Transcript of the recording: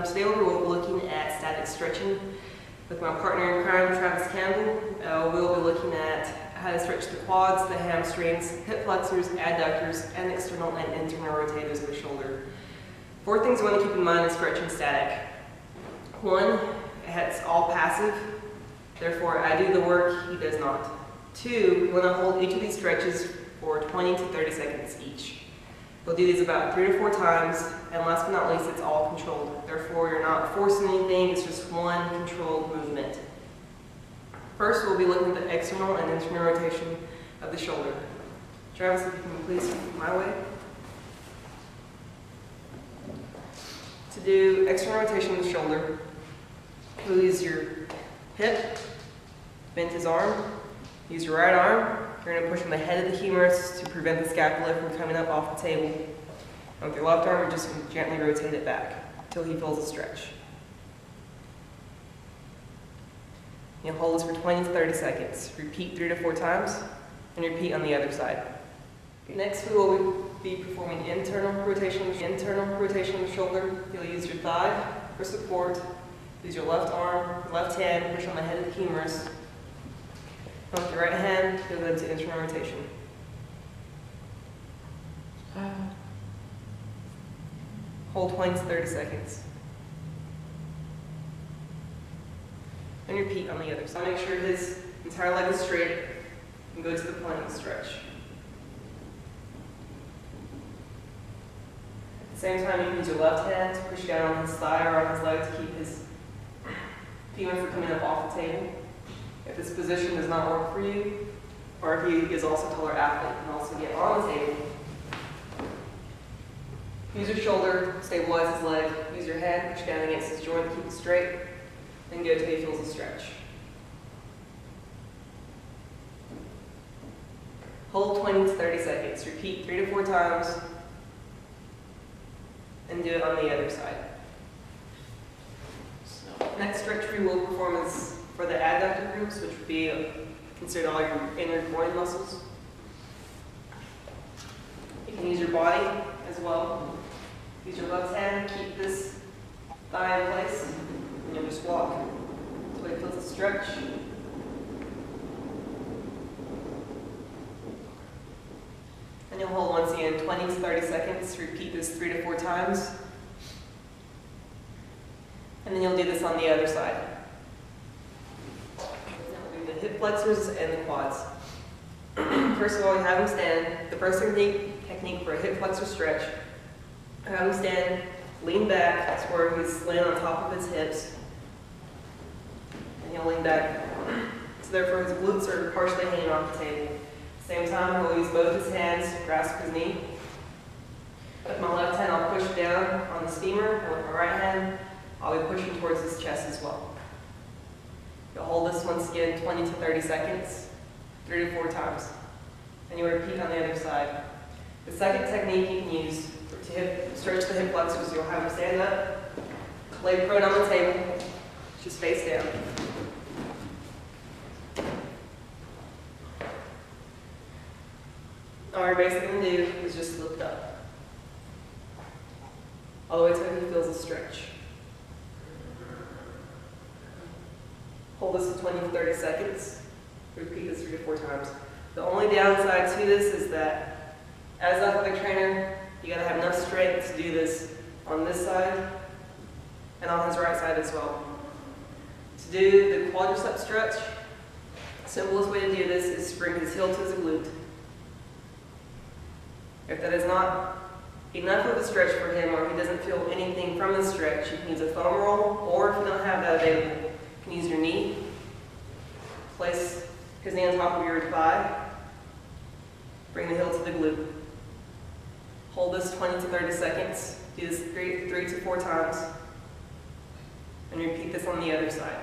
Today we're looking at static stretching with my partner in crime, Travis Campbell. We'll be looking at how to stretch the quads, the hamstrings, hip flexors, adductors, and external and internal rotators of the shoulder. 4 things you want to keep in mind in stretching static. 1, it's all passive, therefore I do the work, he does not. 2, you want to hold each of these stretches for 20 to 30 seconds each. We'll do these about 3 to 4 times, and last but not least, it's all controlled. Therefore, you're not forcing anything, it's just one controlled movement. First, we'll be looking at the external and internal rotation of the shoulder. Travis, if you can please come my way. To do external rotation of the shoulder, you'll use your hip, bend his arm, use your right arm. You're going to push on the head of the humerus to prevent the scapula from coming up off the table. And with your left arm, you're just going to gently rotate it back until he feels a stretch. You'll hold this for 20 to 30 seconds. Repeat 3 to 4 times, and repeat on the other side. Next, we will be performing internal rotation of the shoulder. You'll use your thigh for support. Use your left arm, left hand, push on the head of the humerus. And with your right hand, you'll go into internal rotation. Hold 20 to 30 seconds. And repeat on the other side. Make sure his entire leg is straight and go to the plank stretch. At the same time, you can use your left hand to push down on his thigh or on his leg to keep his femur from coming up off the table. If this position does not work for you, or if he is also a taller athlete, you can also get on the table. Use your shoulder, stabilize his leg. Use your hand, push down against his joint to keep it straight. Then go till he feels a stretch. Hold 20 to 30 seconds. Repeat 3 to 4 times. And do it on the other side. Next stretch we will perform is for the adductor groups, which would be considered all your inner groin muscles. You can use your body as well. Use your left hand, keep this thigh in place, and you'll just walk until it feels a stretch. And you'll hold once again 20 to 30 seconds. Repeat this 3 to 4 times. And then you'll do this on the other side. The hip flexors and the quads. First of all, you have him stand. The first technique for a hip flexor stretch, have him stand, lean back. That's where he's laying on top of his hips. And he'll lean back. So therefore his glutes are partially hanging off the table. At the same time, he'll use both his hands to grasp his knee. With my left hand, I'll push down on his femur, and with my right hand, I'll be pushing towards his chest as well. You'll hold this once again 20 to 30 seconds, 3 to 4 times. And you'll repeat on the other side. The second technique you can use to stretch the hip flexors, you'll have him stand up, lay prone on the table, just face down. All you're basically going to do is just lift up, all the way till he feels a stretch. Hold this for 20 to 30 seconds. Repeat this 3 to 4 times. The only downside to this is that as an athletic trainer, you got to have enough strength to do this on this side and on his right side as well. To do the quadricep stretch, the simplest way to do this is to bring his heel to his glute. If that is not enough of a stretch for him, or if he doesn't feel anything from the stretch, you can use a foam roll, or if you don't have that available, you can use your knee. Place his knee on top of your thigh. Bring the heel to the glute. Hold this 20 to 30 seconds. Do this 3 to 4 times. And repeat this on the other side.